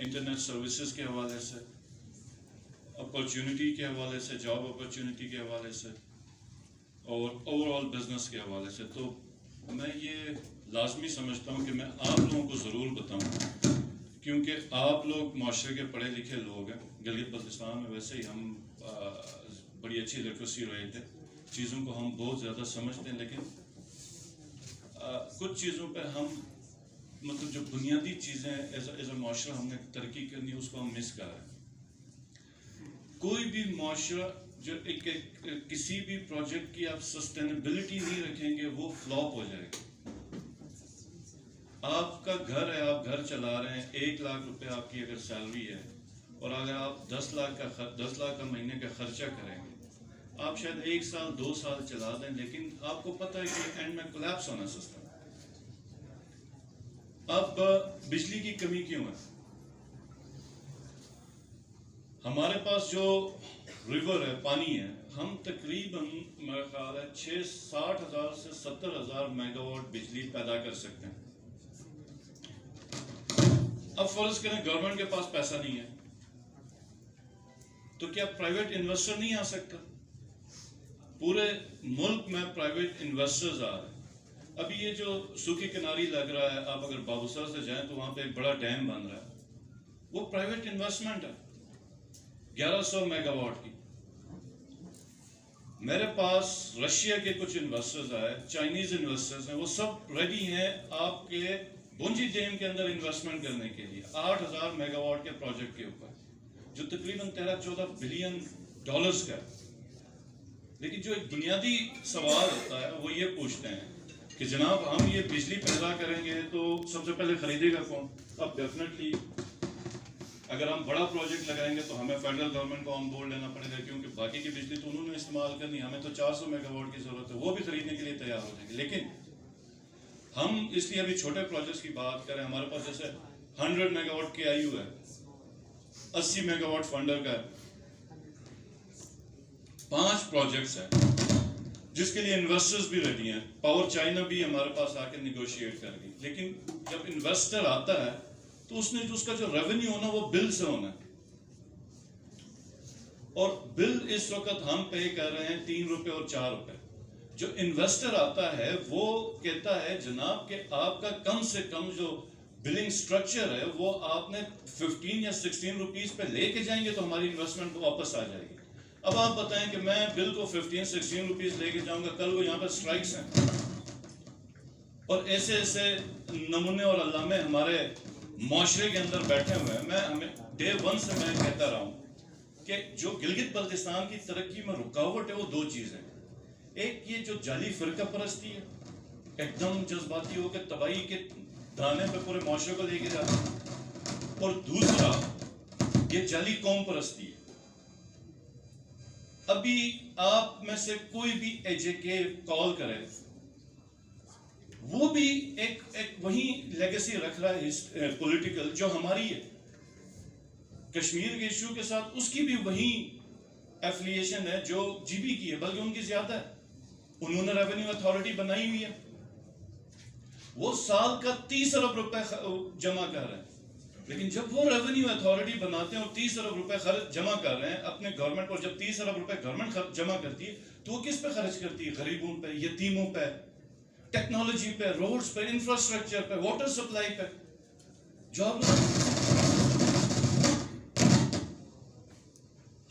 Internet services کے حوالے سے، اپرچونٹی کے حوالے سے، جاب اپرچونٹی کے حوالے سے، اور اوور آل بزنس کے حوالے سے. تو میں یہ لازمی سمجھتا ہوں کہ میں آپ لوگوں کو ضرور بتاؤں، کیونکہ آپ لوگ معاشرے کے پڑھے لکھے لوگ ہیں. گلگت بلتستان میں ویسے ہی ہم بڑی اچھی لٹریسی رہے تھے، چیزوں کو ہم بہت زیادہ سمجھتے ہیں، لیکن کچھ چیزوں پہ ہم مطلب جو بنیادی چیزیں ایز اے معاشرہ ہم نے ترقی کرنی ہے اس کو ہم مس کر رہے ہیں. کوئی بھی معاشرہ جو کسی بھی پروجیکٹ کی آپ سسٹینیبلٹی نہیں رکھیں گے وہ فلاپ ہو جائے گا. آپ کا گھر ہے، آپ گھر چلا رہے ہیں، 1 لاکھ روپے آپ کی اگر سیلری ہے اور اگر آپ 10 لاکھ کا مہینے کا خرچہ کریں گے، آپ شاید 1 سال 2 سال چلا دیں، لیکن آپ کو پتہ ہے کہ اینڈ میں کولیپس ہونا سسٹم. اب بجلی کی کمی کیوں ہے؟ ہمارے پاس جو ریور ہے، پانی ہے، ہم تقریباً میرا خیال ہے 60,000 سے 70,000 میگا واٹ بجلی پیدا کر سکتے ہیں. اب فرض کریں گورنمنٹ کے پاس پیسہ نہیں ہے تو کیا پرائیویٹ انویسٹر نہیں آ سکتا؟ پورے ملک میں پرائیویٹ انویسٹرز آ رہے ہیں. ابھی یہ جو سوکھی کناری لگ رہا ہے، آپ اگر بابوسر سے جائیں تو وہاں پہ ایک بڑا ڈیم بن رہا ہے، وہ پرائیویٹ انویسٹمنٹ ہے 1100 میگا واٹ کی. میرے پاس رشیا کے کچھ انویسٹرز آئے، چائنیز انویسٹرز ہیں، وہ سب ریڈی ہیں آپ کے بونجی ڈیم کے اندر انویسٹمنٹ کرنے کے لیے 8,000 میگا واٹ کے پروجیکٹ کے اوپر، جو تقریباً 13-14 بلین ڈالرز کا ہے. لیکن جو ایک بنیادی سوال ہوتا ہے وہ یہ پوچھتے ہیں کہ جناب ہم یہ بجلی پیدا کریں گے تو سب سے پہلے خریدے گا کون؟ اب ڈیفینیٹلی اگر ہم بڑا پروجیکٹ لگائیں گے تو ہمیں فیڈرل گورنمنٹ کو آن بورڈ لینا پڑے گا، کیونکہ باقی کی بجلی تو انہوں نے استعمال کرنی، ہمیں تو 400 میگا واٹ کی ضرورت ہے، وہ بھی خریدنے کے لیے تیار ہو جائیں گے. لیکن ہم اس لیے ابھی چھوٹے پروجیکٹس کی بات کریں. ہمارے پاس جیسے 100 میگا واٹ کے آئی یو ہے، 80 میگا واٹ فنڈر کا ہے، 5 پروجیکٹس ہیں جس کے لیے انویسٹرز بھی ریڈی ہیں. پاور چائنا بھی ہمارے پاس آ کے نیگوشیٹ کر گئی. لیکن جب انویسٹر آتا ہے تو اس کا جو ریونیو ہونا وہ بل سے ہونا ہے، اور بل اس وقت ہم پے کر رہے ہیں 3 روپے اور 4 روپے. جو انویسٹر آتا ہے وہ کہتا ہے جناب کہ آپ کا کم سے کم جو بلنگ سٹرکچر ہے وہ آپ نے 15 یا 16 روپیز پہ لے کے جائیں گے تو ہماری انویسٹمنٹ واپس آ جائے گی. اب آپ بتائیں کہ میں بل کو 15-16 روپیز لے کے جاؤں گا، کل کو یہاں پر سٹرائکس ہیں، اور ایسے ایسے نمونے اور علامے ہمارے معاشرے کے اندر بیٹھے ہوئے ہیں. میں ہمیں ڈے 1 سے میں کہتا رہا ہوں کہ جو گلگت بلتستان کی ترقی میں رکاوٹ ہے وہ 2 چیزیں. ایک یہ جو جعلی فرقہ پرستی ہے، ایک دم جذباتی ہو کے تباہی کے دانے پہ پورے معاشرے کو لے کے جاتا ہے، اور دوسرا یہ جعلی قوم پرستی ہے. ابھی آپ میں سے کوئی بھی ایجوکے کال کرے وہ بھی ایک وہی لیگیسی رکھ رہا ہے پولیٹیکل جو ہماری ہے. کشمیر کے ایشو کے ساتھ اس کی بھی وہی ایفیلیشن ہے جو جی بی کی ہے، بلکہ ان کی زیادہ ہے. انہوں نے ریونیو اتھارٹی بنائی ہوئی ہے، وہ سال کا 30 ارب روپے جمع کر رہے ہیں. لیکن جب وہ ریونیو اتھارٹی بناتے ہیں اور 30 ارب روپے جمع کر رہے ہیں اپنے گورنمنٹ کو، جب 30 ارب روپے گورنمنٹ جمع کرتی ہے تو وہ کس پہ خرچ کرتی ہے؟ غریبوں پہ، یتیموں پہ، ٹیکنالوجی پہ، روڈز پہ، انفراسٹرکچر پہ، واٹر سپلائی پہ. جاب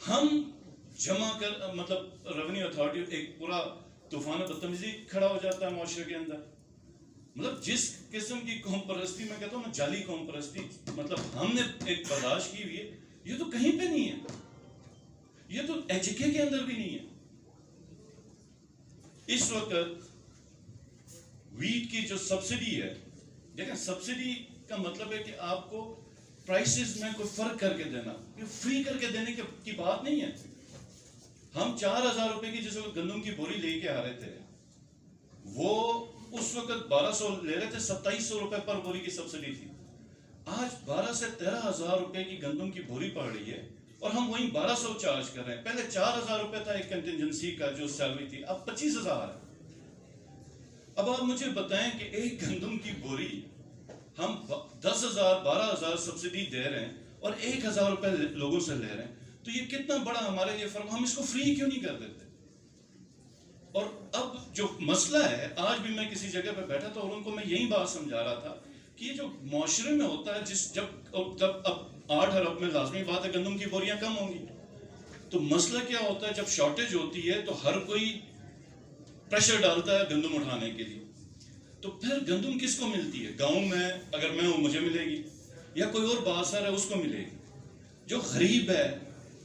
ہم جمع کر مطلب ریونیو اتھارٹی ایک پورا طوفان بدتمیزی کھڑا ہو جاتا ہے معاشرے کے اندر. مطلب جس قسم کی قوم پرستی میں کہتا ہوں نا، جعلی قوم پرستی مطلب ہم نے ایک برداشت کی ہوئی ہے، یہ تو کہیں پہ نہیں ہے، یہ تو ایجوکے کے اندر بھی نہیں ہے. اس وقت ویٹ کی جو سبسڈی ہے، دیکھیں سبسڈی کا مطلب ہے کہ آپ کو پرائسز میں کوئی فرق کر کے دینا، یہ فری کر کے دینے کی بات نہیں ہے. ہم 4,000 روپے کی جس وقت گندم کی بوری لے کے آ رہے تھے، وہ اس وقت 1200 لے رہے تھے، 2700 روپے پر بوری کی سبسڈی تھی. آج 12 سے 13,000 روپے کی گندم کی بوری پڑ رہی ہے اور ہم وہیں 1200 چارج کر رہے ہیں. پہلے 4,000 روپے تھا ایک کنٹینجنسی کا جو سیلری تھی، اب 25,000 ہے. اب آپ مجھے بتائیں کہ ایک گندم کی بوری ہم 10,000 12,000 سبسڈی دے رہے ہیں اور 1,000 روپے لوگوں سے لے رہے ہیں, تو یہ کتنا بڑا ہمارے لیے فرق, ہم اس کو فری کیوں نہیں کر دیتے؟ اور اب جو مسئلہ ہے, آج بھی میں کسی جگہ پہ بیٹھا تھا اور ان کو میں یہی بات سمجھا رہا تھا کہ یہ جو معاشرے میں ہوتا ہے, جب اب 8 ارب میں لازمی بات ہے گندم کی بوریاں کم ہوں گی, تو مسئلہ کیا ہوتا ہے, جب شارٹیج ہوتی ہے تو ہر کوئی پریشر ڈالتا ہے گندم اٹھانے کے لیے, تو پھر گندم کس کو ملتی ہے؟ گاؤں میں اگر میں ہوں مجھے ملے گی, یا کوئی اور باسر ہے اس کو ملے گی. جو غریب ہے,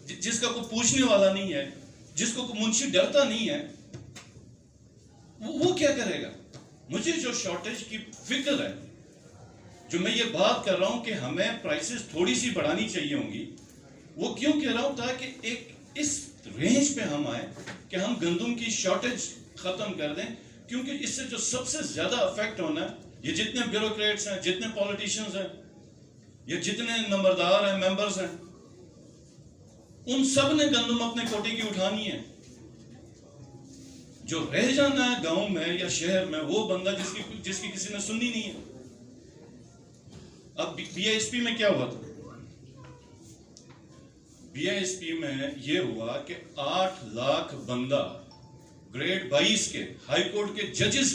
جس کا کوئی پوچھنے والا نہیں ہے, جس کو کوئی منشی ڈرتا نہیں ہے, وہ کیا کرے گا؟ مجھے جو شارٹیج کی فکر ہے, جو میں یہ بات کر رہا ہوں کہ ہمیں پرائسز تھوڑی سی بڑھانی چاہیے ہوں گی, وہ کیوں کہہ رہا ہوں تاکہ ایک اس رینج پہ ہم آئیں کہ ہم گندم کی شارٹیج ختم کر دیں, کیونکہ اس سے جو سب سے زیادہ افیکٹ ہونا ہے, یہ جتنے بیوروکریٹس ہیں, جتنے پولیٹیشنز ہیں, یہ جتنے نمبردار ہیں, ممبرز ہیں, ان سب نے گندم اپنے کوٹے کی اٹھانی ہے. جو رہ جانا ہے گاؤں میں یا شہر میں, وہ بندہ جس کی کسی نے سننی نہیں ہے. اب بی ایس پی میں کیا ہوا تھا؟ بی ایس پی میں یہ ہوا کہ 8 لاکھ بندہ گریڈ 22 کے ہائی کورٹ کے ججز,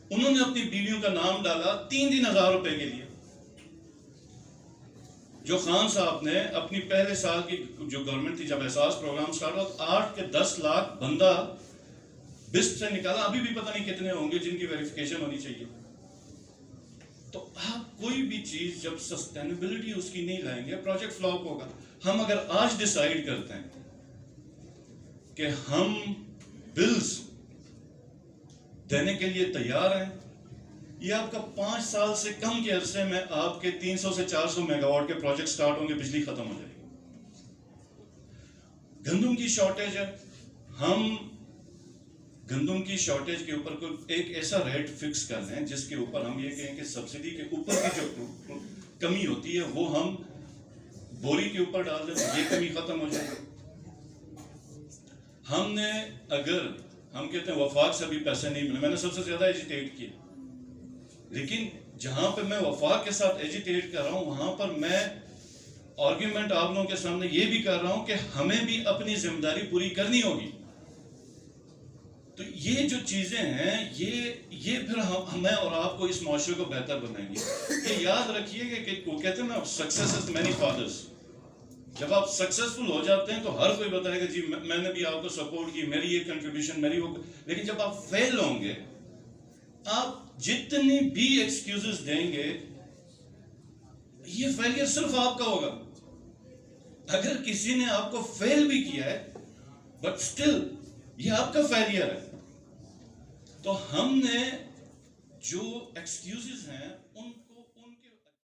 انہوں نے اپنی بیویوں کا نام ڈالا 3,000 روپے کے لیے. جو خان صاحب نے اپنی پہلے سال کی جو گورنمنٹ تھی, جب احساس پروگرام سٹارٹ ہوا, 8 کے 10 لاکھ بندہ بسٹ سے نکالا. ابھی بھی پتہ نہیں کتنے ہوں گے جن کی ویریفیکیشن ہونی چاہیے. تو آپ کوئی بھی چیز جب سسٹینیبلٹی اس کی نہیں لائیں گے, پروجیکٹ فلاپ ہوگا. ہم اگر آج ڈیسائیڈ کرتے ہیں کہ ہم بلز دینے کے لیے تیار ہیں, یہ آپ کا 5 سال سے کم کے عرصے میں آپ کے 300 سے 400 میگا واٹ کے پروجیکٹ سٹارٹ ہوں گے, بجلی ختم ہو جائے گی. گندم کی شارٹیج ہے, ہم گندم کی شارٹیج کے اوپر کوئی ایک ایسا ریٹ فکس کر لیں جس کے اوپر ہم یہ کہیں کہ سبسڈی کے اوپر کی جو کمی ہوتی ہے وہ ہم بوری کے اوپر ڈال دیں, یہ کمی ختم ہو جائے. ہم نے اگر ہم کہتے ہیں وفاق سے بھی پیسے نہیں ملے, میں نے سب سے زیادہ ایجیٹیٹ کیا, لیکن جہاں پہ میں وفاق کے ساتھ ایجیٹیٹ کر رہا ہوں وہاں پر میں آرگیومنٹ آپ لوگوں کے سامنے یہ بھی کر رہا ہوں کہ ہمیں بھی اپنی ذمہ داری پوری کرنی ہوگی. تو یہ جو چیزیں ہیں یہ پھر ہمیں اور آپ کو اس معاشرے کو بہتر بنائیں گی. یہ یاد رکھیے کہ وہ کہتے ہیں نا, سکسیس از مینی فادرز. جب آپ سکسیسفل ہو جاتے ہیں تو ہر کوئی بتائے گا جی میں نے بھی آپ کو سپورٹ کی, میری یہ کنٹریبیوشن میری وہ. لیکن جب آپ فیل ہوں گے, آپ جتنی بھی ایکسکیوزز دیں گے, یہ فیلئر صرف آپ کا ہوگا. اگر کسی نے آپ کو فیل بھی کیا ہے بٹ سٹل یہ آپ کا فیلئر ہے. تو ہم نے جو ایکسکیوزز ہیں ان